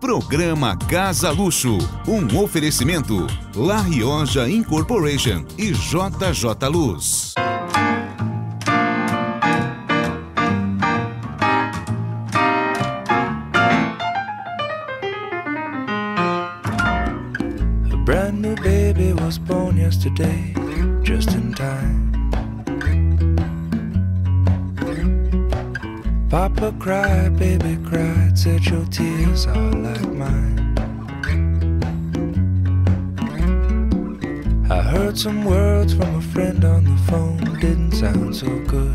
Programa Casa Luxo, um oferecimento La Rioja Incorporation e JJ Luz. A brand new baby was born yesterday, just in time. Papa cried, baby cried, said your tears are like mine. I heard some words from a friend on the phone, didn't sound so good.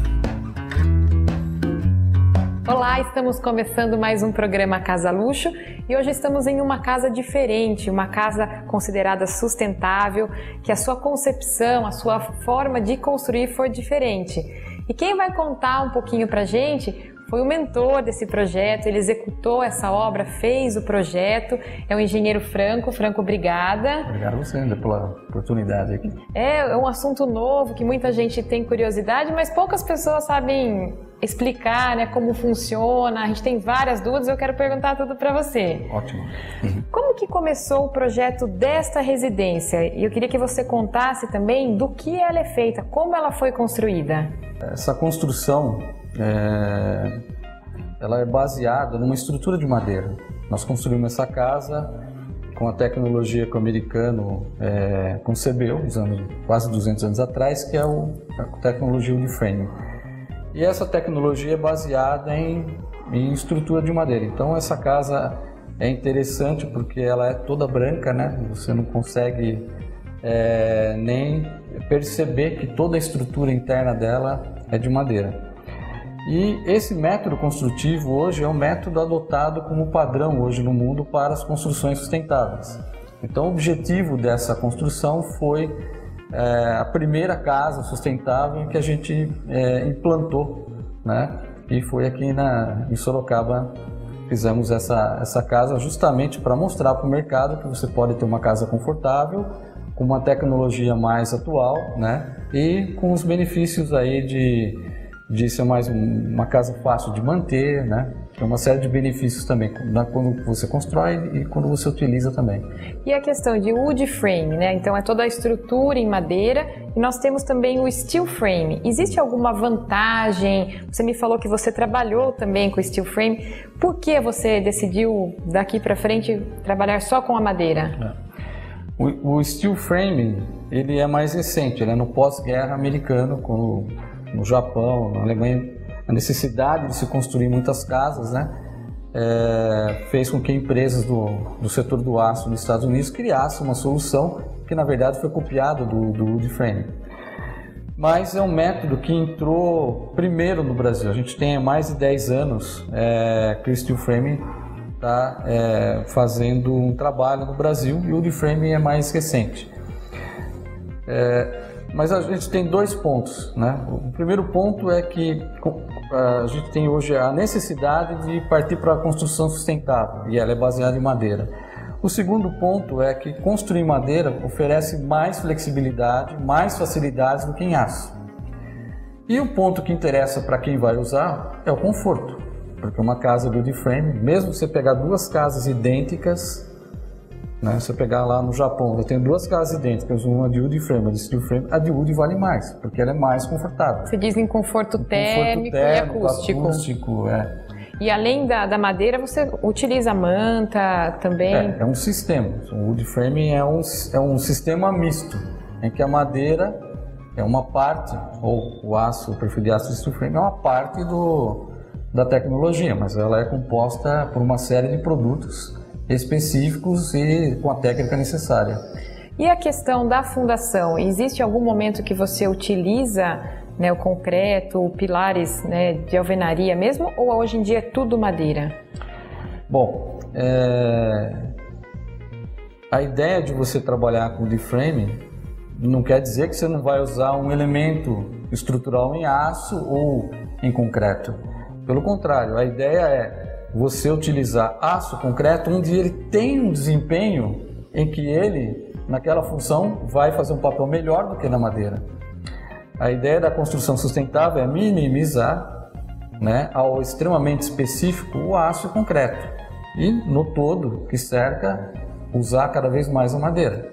Olá, estamos começando mais um programa Casa Luxo e hoje estamos em uma casa diferente, uma casa considerada sustentável, que a sua concepção, a sua forma de construir foi diferente. E quem vai contar um pouquinho pra gente foi o mentor desse projeto, ele executou essa obra, fez o projeto, é o engenheiro Franco. Franco, obrigada. Obrigado a você, André, pela oportunidade aqui. É um assunto novo que muita gente tem curiosidade, mas poucas pessoas sabem explicar, né, como funciona. A gente tem várias dúvidas, eu quero perguntar tudo para você. Ótimo. Como que começou o projeto desta residência? E eu queria que você contasse também do que ela é feita, como ela foi construída. Essa construção ela é baseada numa estrutura de madeira. Nós construímos essa casa com a tecnologia que o americano concebeu, usando quase 200 anos atrás, que é a tecnologia wood frame. E essa tecnologia é baseada em estrutura de madeira. Então essa casa é interessante porque ela é toda branca, né? Você não consegue nem perceber que toda a estrutura interna dela é de madeira. E esse método construtivo hoje é um método adotado como padrão hoje no mundo para as construções sustentáveis. Então o objetivo dessa construção foi a primeira casa sustentável que a gente implantou, né? E foi aqui em Sorocaba. Fizemos essa casa justamente para mostrar para o mercado que você pode ter uma casa confortável, com uma tecnologia mais atual, né? E com os benefícios aí de ser mais uma casa fácil de manter, né? Tem uma série de benefícios também quando você constrói e quando você utiliza também. E a questão de wood frame, né? Então é toda a estrutura em madeira e nós temos também o steel frame. Existe alguma vantagem? Você me falou que você trabalhou também com o steel frame. Por que você decidiu daqui para frente trabalhar só com a madeira? O steel frame ele é mais recente, ele é no pós-guerra americano, no Japão, na Alemanha, a necessidade de se construir muitas casas, né, fez com que empresas do setor do aço nos Estados Unidos criassem uma solução que na verdade foi copiada do wood frame. Mas é um método que entrou primeiro no Brasil. A gente tem há mais de 10 anos que o steel frame está fazendo um trabalho no Brasil e o wood frame é mais recente. Mas a gente tem dois pontos, né? O primeiro ponto é que a gente tem hoje a necessidade de partir para a construção sustentável e ela é baseada em madeira. O segundo ponto é que construir em madeira oferece mais flexibilidade, mais facilidades do que em aço. E o ponto que interessa para quem vai usar é o conforto, porque uma casa de wood frame, mesmo você pegar duas casas idênticas, né? Se você pegar lá no Japão, eu tenho duas casas idênticas, uma de wood frame, uma de steel frame, a de wood vale mais, porque ela é mais confortável. Você diz em conforto térmico e acústico. E além da madeira, você utiliza manta também? É um sistema. O wood frame é um sistema misto, em que a madeira é uma parte, ou o aço, o perfil de aço de steel frame é uma parte da tecnologia, mas ela é composta por uma série de produtos específicos e com a técnica necessária. E a questão da fundação, existe algum momento que você utiliza, né, o concreto, pilares, né, de alvenaria mesmo, ou hoje em dia é tudo madeira? Bom, a ideia de você trabalhar com wood frame não quer dizer que você não vai usar um elemento estrutural em aço ou em concreto. Pelo contrário, a ideia é você utilizar aço, concreto, onde ele tem um desempenho em que ele, naquela função, vai fazer um papel melhor do que na madeira. A ideia da construção sustentável é minimizar, né, ao extremamente específico o aço e o concreto. e no todo que cerca, usar cada vez mais a madeira.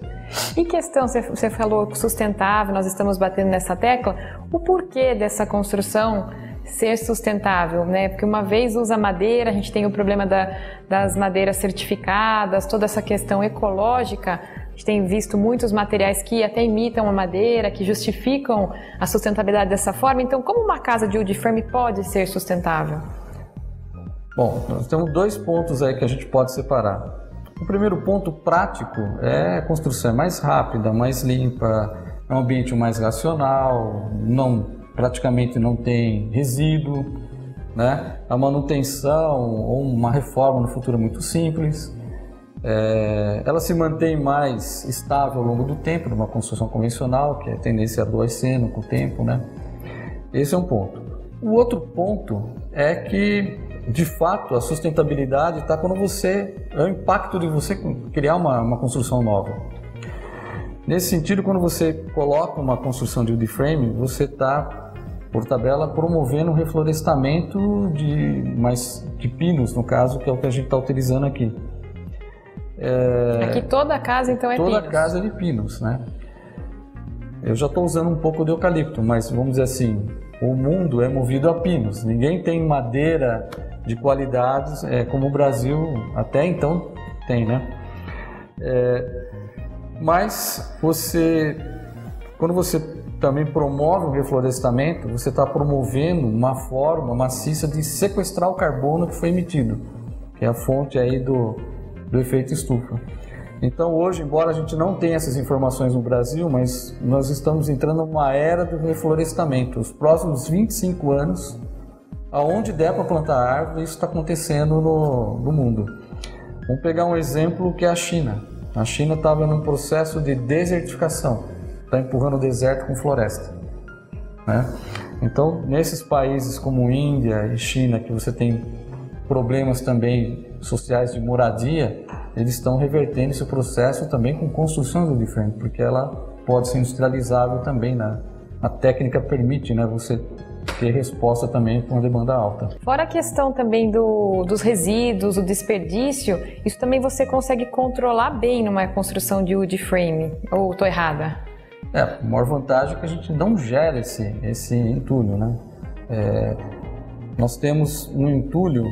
E questão, você falou sustentável, nós estamos batendo nessa tecla, o porquê dessa construção ser sustentável, né? Porque uma vez usa madeira, a gente tem o problema das madeiras certificadas, toda essa questão ecológica. A gente tem visto muitos materiais que até imitam a madeira, que justificam a sustentabilidade dessa forma. Então, como uma casa de wood frame pode ser sustentável? Bom, nós temos 2 pontos aí que a gente pode separar. O primeiro ponto prático é a construção mais rápida, mais limpa, é um ambiente mais racional, praticamente não tem resíduo, né? A manutenção ou uma reforma no futuro é muito simples. Ela se mantém mais estável ao longo do tempo, numa construção convencional, que é a tendência a adoecendo com o tempo, né? Esse é um ponto. O outro ponto é que, de fato, a sustentabilidade está quando é o impacto de você criar uma construção nova. Nesse sentido, quando você coloca uma construção de wood frame, você está, por tabela, promovendo o reflorestamento de pinos, no caso, que é o que a gente está utilizando aqui. Aqui toda a casa, então, é pinos? Toda a casa é de pinos, né? Eu já estou usando um pouco de eucalipto, mas vamos dizer assim, o mundo é movido a pinos. Ninguém tem madeira de qualidades como o Brasil até então tem, né? Mas quando você também promove o reflorestamento, você está promovendo uma forma maciça de sequestrar o carbono que foi emitido, que é a fonte aí do efeito estufa. Então hoje, embora a gente não tenha essas informações no Brasil, mas nós estamos entrando numa era do reflorestamento. Os próximos 25 anos, aonde der para plantar árvore, isso está acontecendo no mundo. Vamos pegar um exemplo que é a China. A China estava num processo de desertificação, está empurrando o deserto com floresta, né? Então, nesses países como Índia e China, que você tem problemas também sociais de moradia, eles estão revertendo esse processo também com construção do wood frame, porque ela pode ser industrializável também, né? A técnica permite, né, você ter resposta também com uma demanda alta. Fora a questão também dos resíduos, o desperdício, isso também você consegue controlar bem numa construção de wood frame, ou estou errada? A maior vantagem é que a gente não gera esse entulho, né? Nós temos no entulho,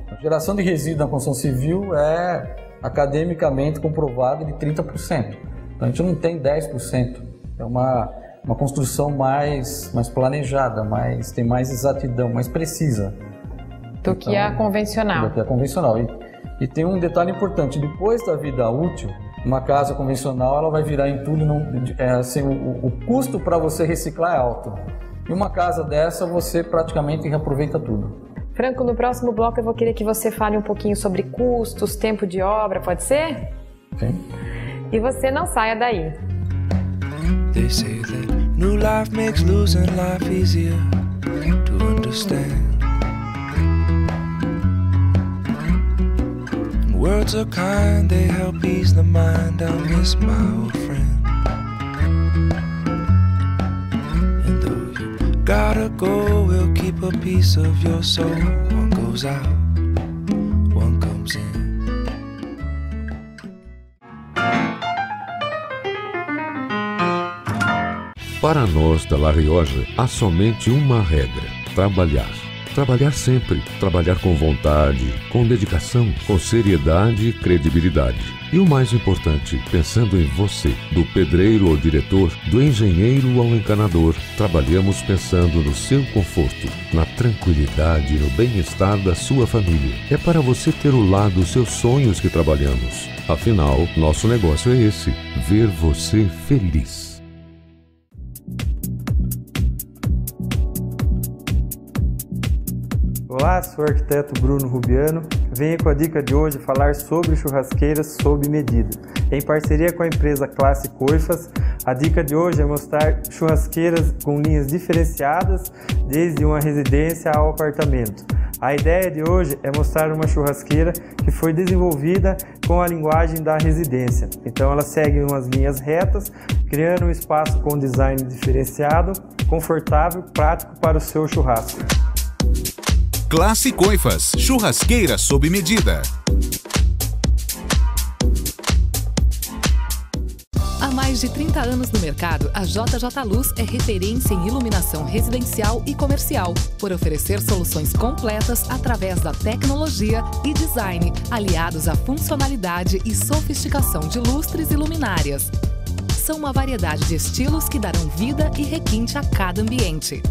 a geração de resíduo na construção civil é academicamente comprovada de 30%. Então a gente não tem 10%. É uma construção mais planejada, tem mais exatidão, mais precisa. Do que a convencional. Do que a convencional. E tem um detalhe importante, depois da vida útil, uma casa convencional ela vai virar entulho, o custo para você reciclar é alto. E uma casa dessa você praticamente reaproveita tudo. Franco, no próximo bloco eu vou querer que você fale um pouquinho sobre custos, tempo de obra, pode ser? Sim. E você não saia daí. They say that new life makes losing life easier to understand. And words are kind, they help ease the mind. I'll miss my old friend. And though you gotta go, we'll keep a piece of your soul. One goes out, one comes in. Para nós da La Rioja, há somente uma regra: trabalhar. Trabalhar sempre, trabalhar com vontade, com dedicação, com seriedade e credibilidade. E o mais importante, pensando em você, do pedreiro ao diretor, do engenheiro ao encanador, trabalhamos pensando no seu conforto, na tranquilidade e no bem-estar da sua família. É para você ter o lar dos seus sonhos que trabalhamos. Afinal, nosso negócio é esse: ver você feliz. Olá, sou o arquiteto Bruno Rubiano. Venho com a dica de hoje falar sobre churrasqueiras sob medida. Em parceria com a empresa Classe Coifas, a dica de hoje é mostrar churrasqueiras com linhas diferenciadas, desde uma residência ao apartamento. A ideia de hoje é mostrar uma churrasqueira que foi desenvolvida com a linguagem da residência. Então ela segue umas linhas retas, criando um espaço com design diferenciado, confortável, prático para o seu churrasco. Classe Coifas, churrasqueira sob medida. Há mais de 30 anos no mercado, a JJ Luz é referência em iluminação residencial e comercial, por oferecer soluções completas através da tecnologia e design, aliados à funcionalidade e sofisticação de lustres e luminárias. São uma variedade de estilos que darão vida e requinte a cada ambiente.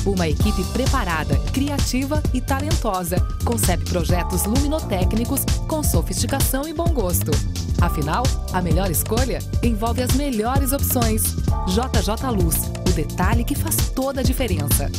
Uma equipe preparada, criativa e talentosa concebe projetos luminotécnicos com sofisticação e bom gosto. Afinal, a melhor escolha envolve as melhores opções. JJ Luz, o detalhe que faz toda a diferença.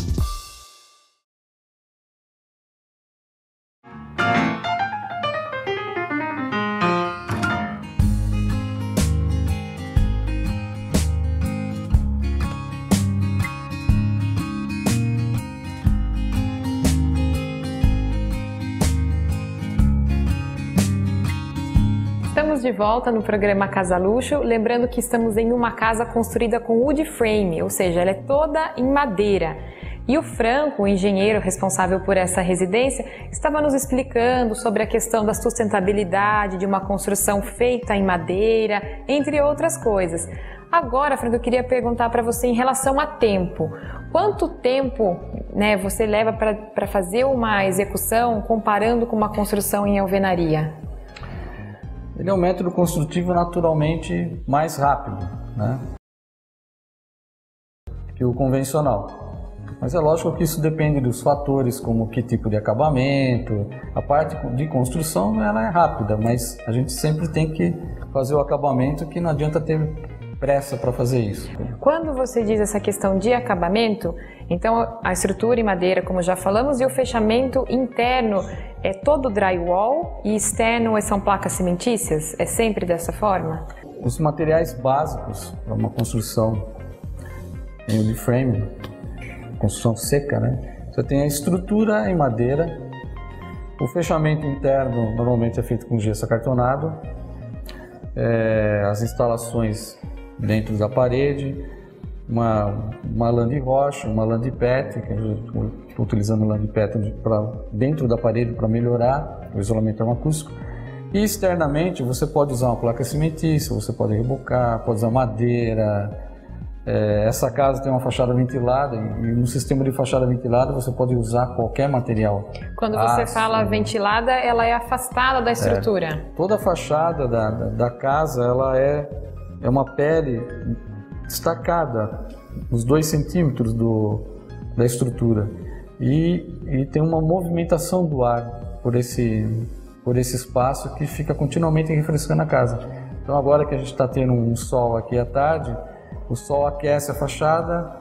Estamos de volta no programa Casa Luxo, lembrando que estamos em uma casa construída com wood frame, ou seja, ela é toda em madeira. E o Franco, o engenheiro responsável por essa residência, estava nos explicando sobre a questão da sustentabilidade de uma construção feita em madeira, entre outras coisas. Agora, Franco, eu queria perguntar para você em relação a tempo. Quanto tempo, você leva para fazer uma execução comparando com uma construção em alvenaria? Ele é um método construtivo naturalmente mais rápido, que o convencional. Mas é lógico que isso depende dos fatores, como que tipo de acabamento. A parte de construção ela é rápida, mas a gente sempre tem que fazer o acabamento, que não adianta ter pressa para fazer isso. Quando você diz essa questão de acabamento, então a estrutura em madeira, como já falamos, e o fechamento interno é todo drywall e externo são placas cimentícias? É sempre dessa forma? Os materiais básicos para uma construção em wood frame, construção seca, você tem a estrutura em madeira, o fechamento interno normalmente é feito com gesso acartonado, as instalações dentro da parede, uma lã de rocha, uma lã de PET, que eu estou utilizando lã de PET dentro da parede para melhorar o isolamento termoacústico. E externamente você pode usar uma placa cimentícia, você pode rebocar, pode usar madeira. Essa casa tem uma fachada ventilada e no sistema de fachada ventilada você pode usar qualquer material. Quando você fala ventilada, ela é afastada da estrutura? Toda a fachada da casa ela é uma pele destacada, uns 2 centímetros da estrutura, e tem uma movimentação do ar por esse espaço que fica continuamente refrescando a casa. Então agora que a gente está tendo um sol aqui à tarde, o sol aquece a fachada,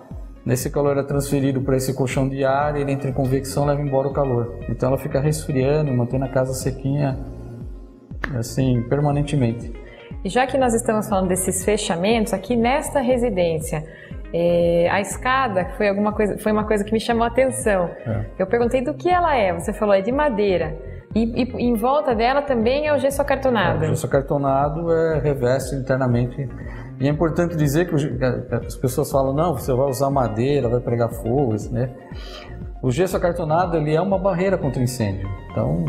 nesse calor é transferido para esse colchão de ar, ele entra em convecção e leva embora o calor. Então ela fica resfriando e mantendo a casa sequinha assim permanentemente. E já que nós estamos falando desses fechamentos, aqui nesta residência, a escada foi uma coisa que me chamou a atenção. Eu perguntei do que ela é, você falou é de madeira. E em volta dela também é o gesso acartonado. O gesso acartonado reveste internamente. E é importante dizer que as pessoas falam, não, você vai usar madeira, vai pregar fogo, O gesso acartonado ele é uma barreira contra incêndio. Então,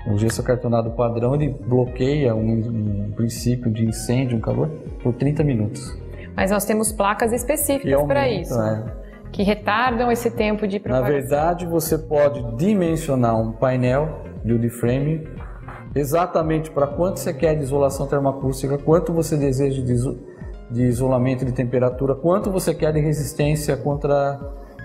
o gesso acartonado padrão ele bloqueia um princípio de incêndio, um calor, por 30 minutos. Mas nós temos placas específicas para isso, que retardam esse tempo de propagação. Na verdade, você pode dimensionar um painel de wood frame exatamente para quanto você quer de isolação termoacústica, quanto você deseja de isolamento de temperatura, quanto você quer de resistência contra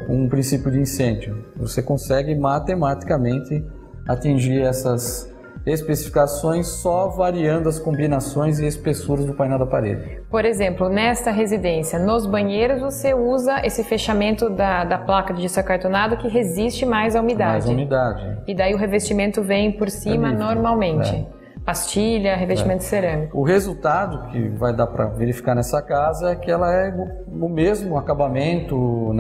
um princípio de incêndio. Você consegue matematicamente atingir essas especificações só variando as combinações e espessuras do painel da parede. Por exemplo, nesta residência, nos banheiros você usa esse fechamento da placa de gesso acartonado que resiste mais à umidade. Mais à umidade. E daí o revestimento vem por cima normalmente. Pastilha, revestimento cerâmico. O resultado que vai dar para verificar nessa casa é que ela é o mesmo acabamento,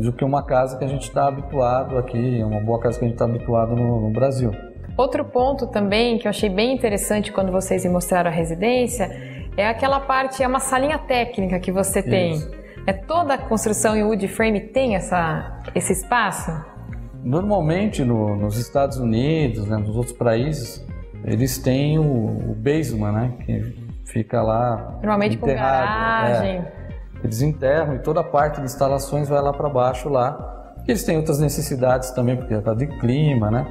do que uma casa que a gente está habituado aqui, uma boa casa que a gente está habituado no Brasil. Outro ponto também que eu achei bem interessante quando vocês me mostraram a residência é aquela parte, é uma salinha técnica que você tem. Toda a construção em wood frame tem esse espaço? Normalmente nos Estados Unidos, né, nos outros países, eles têm o basement, né, que fica lá normalmente enterrado, com garagem. Eles enterram e toda a parte de instalações vai lá para baixo lá. Eles têm outras necessidades também, porque é por causa de clima, né?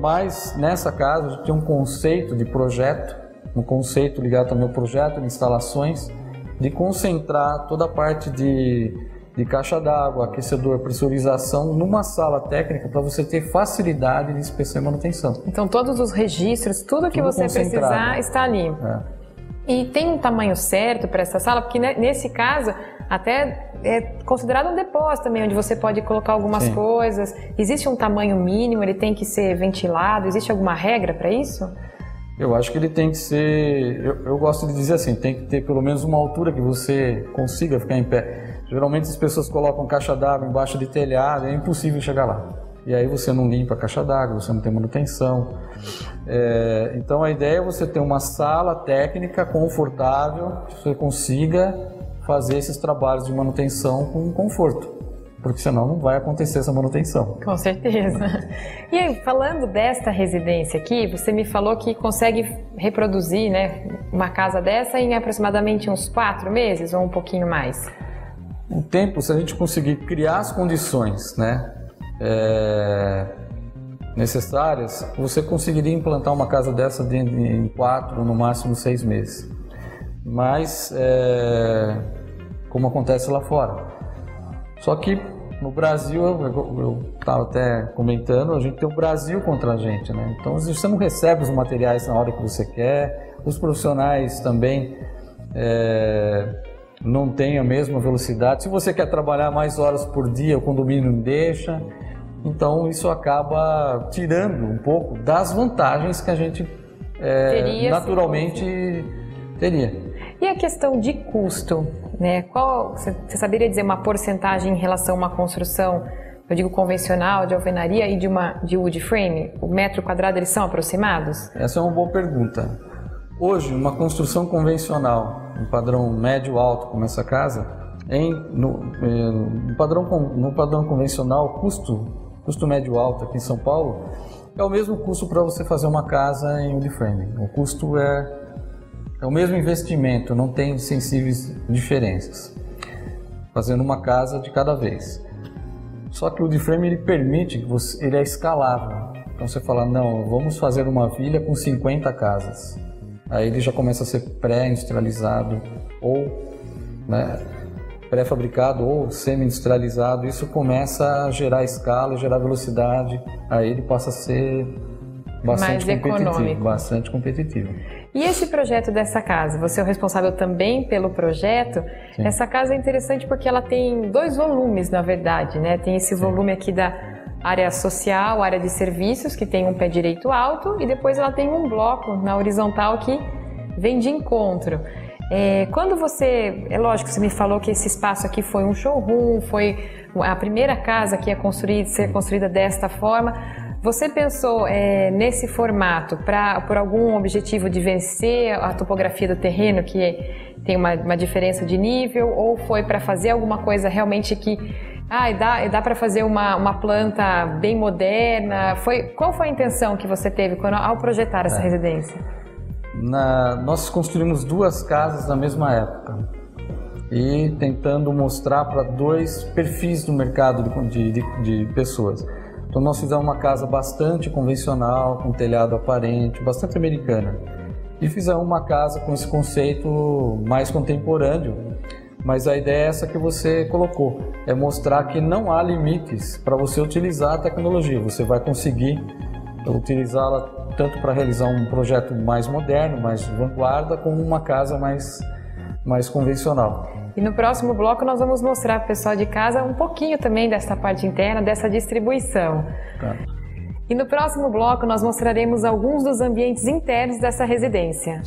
Mas nessa casa a gente tem um conceito de projeto, um conceito ligado também ao projeto de instalações, de concentrar toda a parte de caixa d'água, aquecedor, pressurização numa sala técnica para você ter facilidade de inspeção e manutenção. Então todos os registros, tudo que você precisar está ali. E tem um tamanho certo para essa sala? Porque nesse caso até é considerado um depósito também, onde você pode colocar algumas coisas. Existe um tamanho mínimo? Ele tem que ser ventilado? Existe alguma regra para isso? Eu acho que ele tem que ser, eu gosto de dizer assim, tem que ter pelo menos uma altura que você consiga ficar em pé. Geralmente as pessoas colocam caixa d'água embaixo de telhado, é impossível chegar lá. E aí você não limpa a caixa d'água, você não tem manutenção. Então a ideia é você ter uma sala técnica confortável, que você consiga fazer esses trabalhos de manutenção com conforto. Porque senão não vai acontecer essa manutenção. Com certeza. E aí, falando desta residência aqui, você me falou que consegue reproduzir, né, uma casa dessa em aproximadamente uns 4 meses ou um pouquinho mais? O tempo, se a gente conseguir criar as condições, né, necessárias, você conseguiria implantar uma casa dessa em 4, no máximo 6 meses. Mas, como acontece lá fora. Só que no Brasil, eu estava até comentando, a gente tem o Brasil contra a gente, né? Então você não recebe os materiais na hora que você quer, os profissionais também não têm a mesma velocidade. Se você quer trabalhar mais horas por dia, o condomínio não deixa. Então isso acaba tirando um pouco das vantagens que a gente naturalmente teria. E a questão de custo, né? Você saberia dizer uma porcentagem em relação a uma construção, eu digo convencional, de alvenaria e de wood frame? O metro quadrado, eles são aproximados? Essa é uma boa pergunta. Hoje, uma construção convencional, um padrão médio-alto como essa casa, no padrão convencional, custo médio-alto aqui em São Paulo, é o mesmo custo para você fazer uma casa em wood frame. O custo é o mesmo investimento, não tem sensíveis diferenças, fazendo uma casa de cada vez. Só que o wood frame ele permite que ele é escalável. Então você fala, não, vamos fazer uma vila com 50 casas. Aí ele já começa a ser pré-industrializado ou pré-fabricado ou semi-industrializado. Isso começa a gerar escala, gerar velocidade. Aí ele passa a ser bastante competitivo, bastante competitivo. E esse projeto dessa casa, você é o responsável também pelo projeto? Sim. Essa casa é interessante porque ela tem 2 volumes, na verdade, né? Tem esse volume aqui da área social, área de serviços, que tem um pé direito alto, e depois ela tem um bloco na horizontal que vem de encontro. Quando é lógico, você me falou que esse espaço aqui foi um showroom, foi a primeira casa que ia ser construída desta forma. Você pensou nesse formato por algum objetivo de vencer a topografia do terreno, que tem uma diferença de nível, ou foi para fazer alguma coisa realmente que dá para fazer uma planta bem moderna? Qual foi a intenção que você teve ao projetar essa residência? Nós construímos 2 casas na mesma época e tentando mostrar para 2 perfis do mercado de pessoas. Então nós fizemos uma casa bastante convencional, com telhado aparente, bastante americana. E fizemos uma casa com esse conceito mais contemporâneo. Mas a ideia é essa que você colocou, é mostrar que não há limites para você utilizar a tecnologia. Você vai conseguir utilizá-la tanto para realizar um projeto mais moderno, mais vanguarda, como uma casa mais convencional. E no próximo bloco nós vamos mostrar para o pessoal de casa um pouquinho também dessa parte interna, dessa distribuição. Tá. E no próximo bloco nós mostraremos alguns dos ambientes internos dessa residência.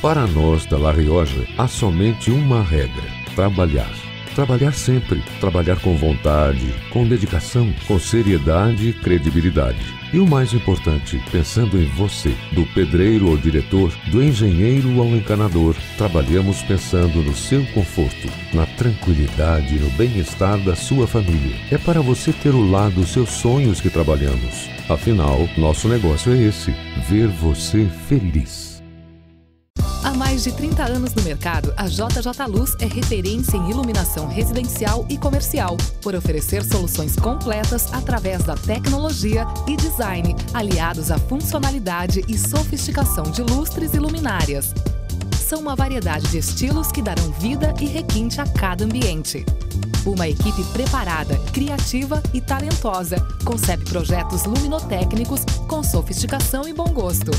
Para nós da La Rioja, há somente uma regra: trabalhar. Trabalhar sempre, trabalhar com vontade, com dedicação, com seriedade e credibilidade. E o mais importante, pensando em você, do pedreiro ao diretor, do engenheiro ao encanador, trabalhamos pensando no seu conforto, na tranquilidade e no bem-estar da sua família. É para você ter o lar dos seus sonhos que trabalhamos. Afinal, nosso negócio é esse: ver você feliz. Há mais de 30 anos no mercado, a JJ Luz é referência em iluminação residencial e comercial, por oferecer soluções completas através da tecnologia e design, aliados à funcionalidade e sofisticação de lustres e luminárias. São uma variedade de estilos que darão vida e requinte a cada ambiente. Uma equipe preparada, criativa e talentosa concebe projetos luminotécnicos com sofisticação e bom gosto.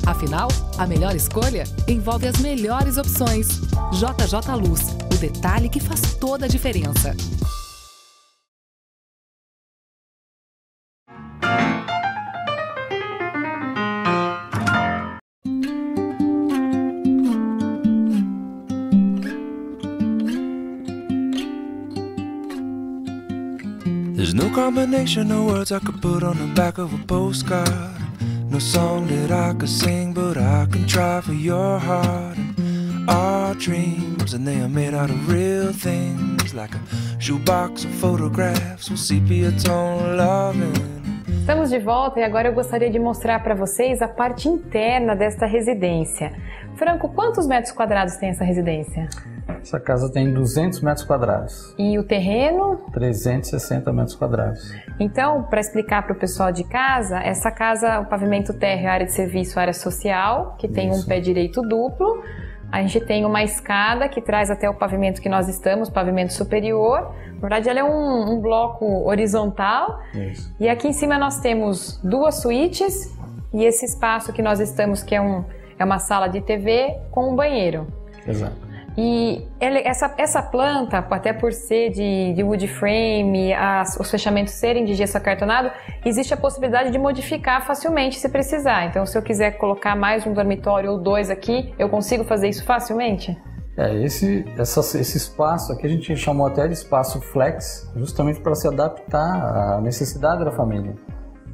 Afinal, a melhor escolha envolve as melhores opções. JJ Luz, o detalhe que faz toda a diferença. There's no combination of words I could put on the back of a postcard. No song that I could sing, but I can try for your heart. And our dreams, and they are made out of real things, like a shoebox of photographs with sepia tone loving. Estamos de volta e agora eu gostaria de mostrar para vocês a parte interna desta residência. Franco, quantos metros quadrados tem essa residência? Essa casa tem 200 metros quadrados. E o terreno? 360 metros quadrados. Então, para explicar para o pessoal de casa, essa casa, o pavimento térreo é área de serviço, área social, que tem um pé direito duplo. A gente tem uma escada que traz até o pavimento que nós estamos, pavimento superior. Na verdade, ela é um bloco horizontal. Isso. E aqui em cima nós temos 2 suítes e esse espaço que nós estamos, que é uma sala de TV com um banheiro. Exato. E essa planta, até por ser de wood frame, os fechamentos serem de gesso acartonado, existe a possibilidade de modificar facilmente se precisar. Então, se eu quiser colocar mais um dormitório ou 2 aqui, eu consigo fazer isso facilmente? Esse espaço aqui a gente chamou até de espaço flex, justamente para se adaptar à necessidade da família.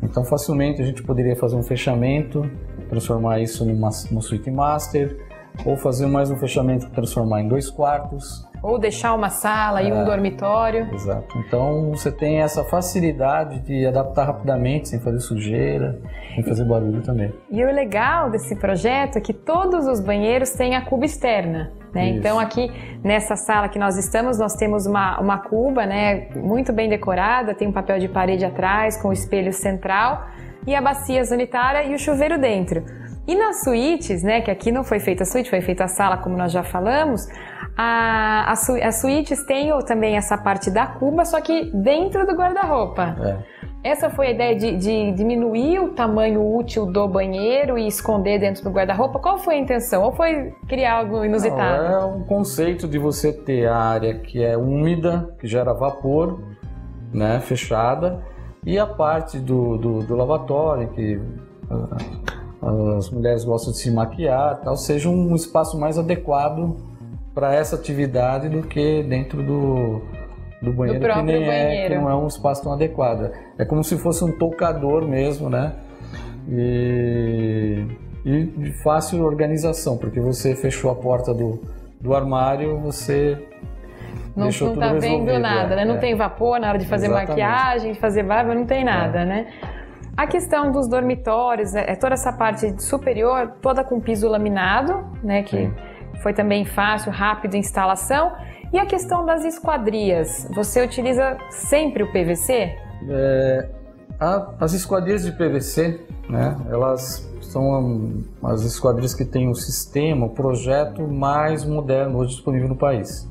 Então, facilmente a gente poderia fazer um fechamento, transformar isso numa suíte master, ou fazer mais um fechamento e transformar em 2 quartos. Ou deixar uma sala e um dormitório. Exato. Então você tem essa facilidade de adaptar rapidamente, sem fazer sujeira, sem fazer barulho também. E o legal desse projeto é que todos os banheiros têm a cuba externa, né? Então aqui nessa sala que nós estamos, nós temos uma cuba, né, muito bem decorada, tem um papel de parede atrás com o espelho central e a bacia sanitária e o chuveiro dentro. E nas suítes, né, que aqui não foi feita a suíte, foi feita a sala, como nós já falamos, as suítes têm também essa parte da cuba, só que dentro do guarda-roupa. Essa foi a ideia de diminuir o tamanho útil do banheiro e esconder dentro do guarda-roupa? Qual foi a intenção? Ou foi criar algo inusitado? Não, é um conceito de você ter a área que é úmida, que gera vapor, né, fechada, e a parte do lavatório, que as mulheres gostam de se maquiar, tal, seja um espaço mais adequado para essa atividade do que dentro do banheiro, que não é um espaço tão adequado. É como se fosse um toucador mesmo, né? E de fácil organização, porque você fechou a porta do armário, você deixou tudo resolvido. Não está vendo nada, né? Não tem vapor na hora de fazer maquiagem, de fazer barba, não tem nada, né? A questão dos dormitórios, toda essa parte superior, toda com piso laminado, né, que foi também fácil, rápido a instalação. E a questão das esquadrias, você utiliza sempre o PVC? As esquadrias de PVC, né, elas são as esquadrias que têm o sistema, o projeto mais moderno hoje disponível no país.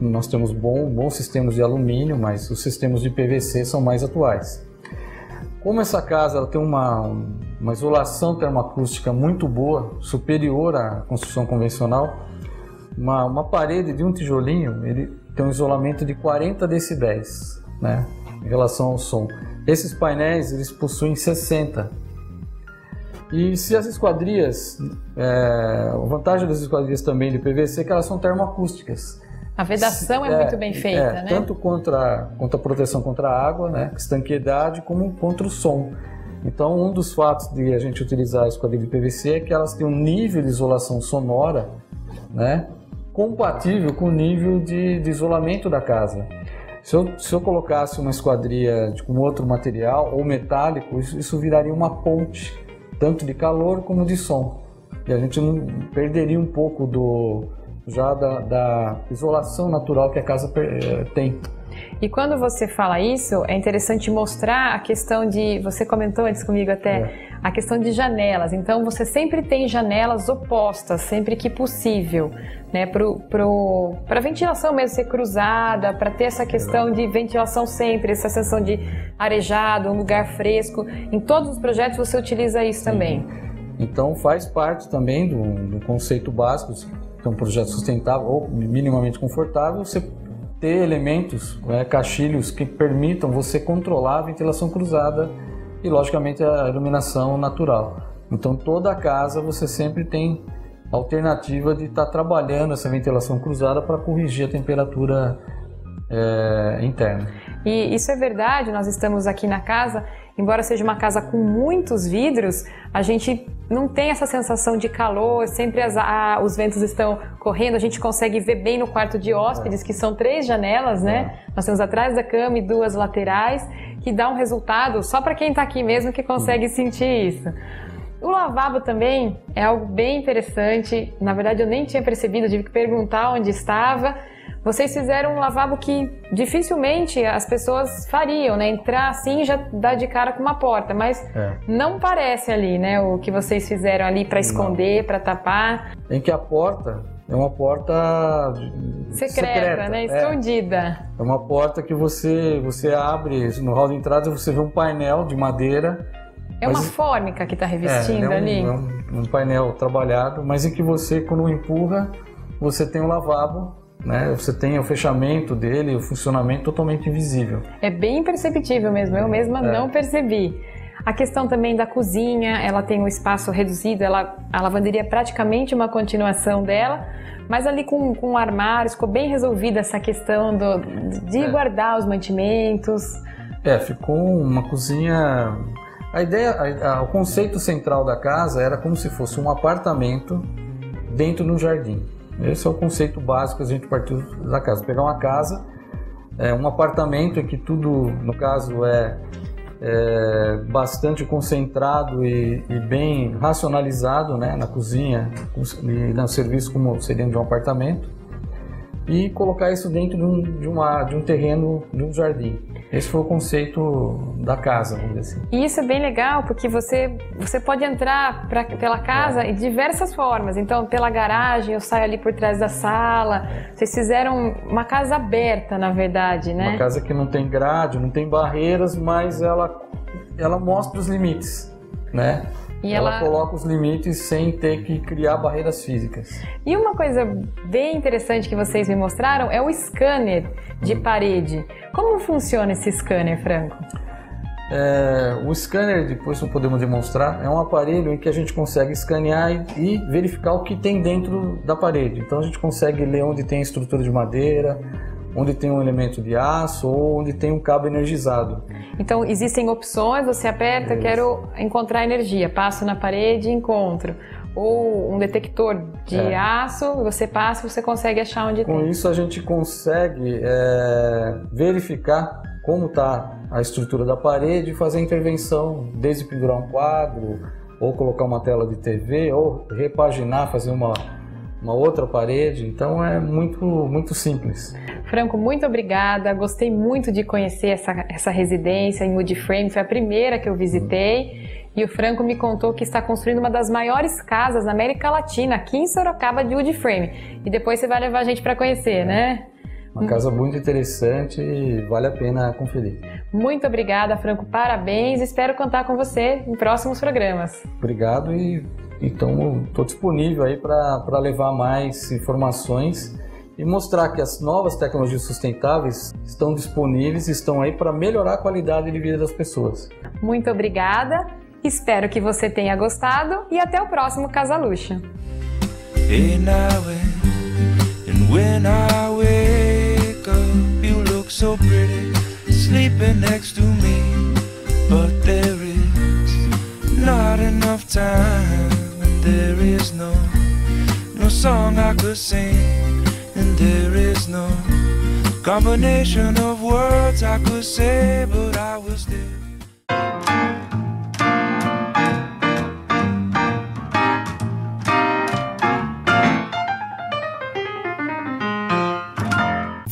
Nós temos bons sistemas de alumínio, mas os sistemas de PVC são mais atuais. Como essa casa ela tem uma isolação termoacústica muito boa, superior à construção convencional, uma parede de um tijolinho, ele tem um isolamento de 40 decibéis, né, em relação ao som. Esses painéis, eles possuem 60. E se as esquadrias, a vantagem das esquadrias também de PVC é que elas são termoacústicas. A vedação é muito bem feita, né? Tanto contra a proteção contra a água, né, estanqueidade, como contra o som. Então, um dos fatos de a gente utilizar a esquadrilha de PVC é que elas têm um nível de isolação sonora, né, compatível com o nível de isolamento da casa. Se eu colocasse uma esquadria com outro material ou metálico, isso viraria uma ponte, tanto de calor como de som. E a gente não perderia um pouco da isolação natural que a casa tem. E quando você fala isso, é interessante mostrar a questão de, você comentou antes comigo até, a questão de janelas. Então você sempre tem janelas opostas, sempre que possível, né, para a ventilação mesmo ser cruzada, para ter essa questão de ventilação sempre, essa sensação de arejado, um lugar fresco. Em todos os projetos você utiliza isso também. Então faz parte também do conceito básico, de um projeto sustentável ou minimamente confortável, você ter elementos, caixilhos que permitam você controlar a ventilação cruzada e, logicamente, a iluminação natural. Então, toda a casa você sempre tem a alternativa de estar trabalhando essa ventilação cruzada para corrigir a temperatura interna. E isso é verdade, nós estamos aqui na casa, embora seja uma casa com muitos vidros, a gente não tem essa sensação de calor, sempre os ventos estão correndo, a gente consegue ver bem no quarto de hóspedes, que são 3 janelas, né? Nós temos atrás da cama e 2 laterais, que dá um resultado só para quem está aqui mesmo que consegue sentir isso. O lavabo também é algo bem interessante, na verdade eu nem tinha percebido, tive que perguntar onde estava. Vocês fizeram um lavabo que dificilmente as pessoas fariam, né? Entrar assim já dá de cara com uma porta, mas não parece ali, né? O que vocês fizeram ali para esconder, para tapar. Em que a porta é uma porta secreta, né? Escondida. É uma porta que você abre, no hall de entrada você vê um painel de madeira. É uma fórmica que está revestindo ali? É um painel trabalhado, mas em que você, quando empurra, você tem um lavabo, né? Você tem o fechamento dele, o funcionamento totalmente invisível. É bem imperceptível mesmo, eu mesma não percebi. A questão também da cozinha, ela tem um espaço reduzido, a lavanderia é praticamente uma continuação dela, mas ali com armários, ficou bem resolvida essa questão de guardar os mantimentos. Ficou uma cozinha... A ideia, o conceito central da casa era como se fosse um apartamento dentro de um jardim. Esse é o conceito básico que a gente partiu da casa. Pegar uma casa, um apartamento em que tudo, no caso, é bastante concentrado e bem racionalizado, né, na cozinha e no serviço como seria de um apartamento, e colocar isso dentro de um terreno, de um jardim. Esse foi o conceito da casa, vamos dizer assim. E isso é bem legal, porque você pode entrar pela casa de diversas formas. Então, pela garagem, eu saio ali por trás da sala. Vocês fizeram uma casa aberta, na verdade, né? Uma casa que não tem grade, não tem barreiras, mas ela mostra os limites, né? E ela coloca os limites sem ter que criar barreiras físicas. E uma coisa bem interessante que vocês me mostraram é o scanner de parede. Como funciona esse scanner, Franco? O scanner, depois podemos demonstrar, é um aparelho em que a gente consegue escanear e verificar o que tem dentro da parede. Então a gente consegue ler onde tem estrutura de madeira, onde tem um elemento de aço ou onde tem um cabo energizado. Então existem opções, você aperta, quero encontrar energia, passo na parede e encontro. Ou um detector de aço, você passa e você consegue achar onde tem. Com isso a gente consegue verificar como está a estrutura da parede e fazer a intervenção, desde pendurar um quadro, ou colocar uma tela de TV, ou repaginar, fazer uma outra parede. Então é muito simples. Franco, muito obrigada, gostei muito de conhecer essa residência em wood frame, foi a primeira que eu visitei. E o Franco me contou que está construindo uma das maiores casas na América Latina, aqui em Sorocaba, de wood frame. E depois você vai levar a gente para conhecer, né? Uma casa muito interessante e vale a pena conferir. Muito obrigada, Franco, parabéns. Espero contar com você em próximos programas. Obrigado então estou disponível aí para levar mais informações e mostrar que as novas tecnologias sustentáveis estão disponíveis, estão aí para melhorar a qualidade de vida das pessoas. Muito obrigada. Espero que você tenha gostado e até o próximo Casa Luxo. Hey, now and when I wake up, you look so pretty, sleeping next to me. But there is not enough time, and there is no song I could sing, and there is no combination of words I could say, but I will still.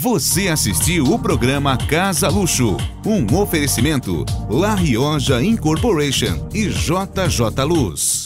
Você assistiu o programa Casa Luxo, um oferecimento La Rioja Incorporation e JJ Luz.